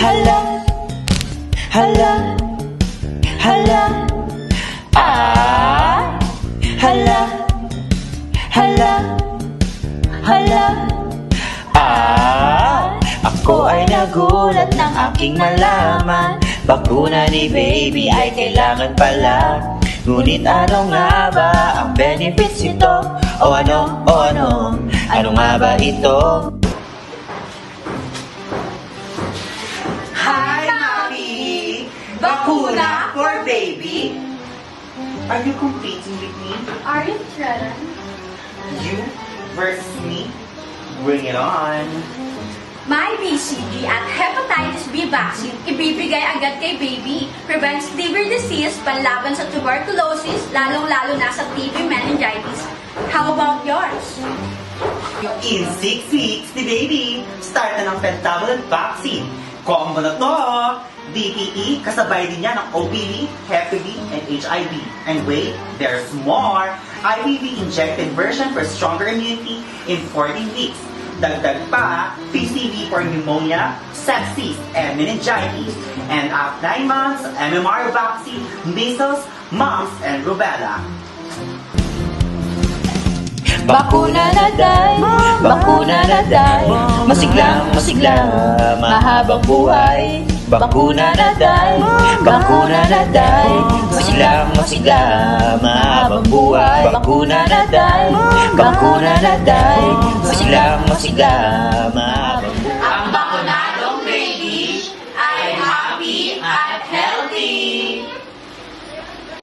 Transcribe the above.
hala, hala, hala, hala, hala, hala, ako ay nagulat ng aking malaman, bakuna ni baby ay kailangan pala. Ngunit ano nga ba ang benefits nito? O ano, ano nga ba ito? Hi, Mommy! Bakuna for baby? Are you competing with me? Are you threatened? You versus me? Bring it on! My BCG at Hepatitis B vaccine ibibigay agad kay baby. Prevents liver disease, panlaban sa tuberculosis, lalong-lalo na sa TB meningitis. How about yours? In 6 weeks, ni baby, start na ng pentavalent vaccine. Combo na to! DPE, kasabay din yan ng OPV, Hep B, and HIV. And wait, there's more! IPV injected version for stronger immunity in 14 weeks. Dagdag pa, PCV for pneumonia, sepsis, and meningitis. And at 9 months, MMR vaccine, measles, mumps, and rubella. Bakuna na day, bakuna na day, masiglang, mahabang buhay. Bakuna na day, bakuna na day, masiglang, mahabang buhay. Bakuna na day, masiglang, mahabang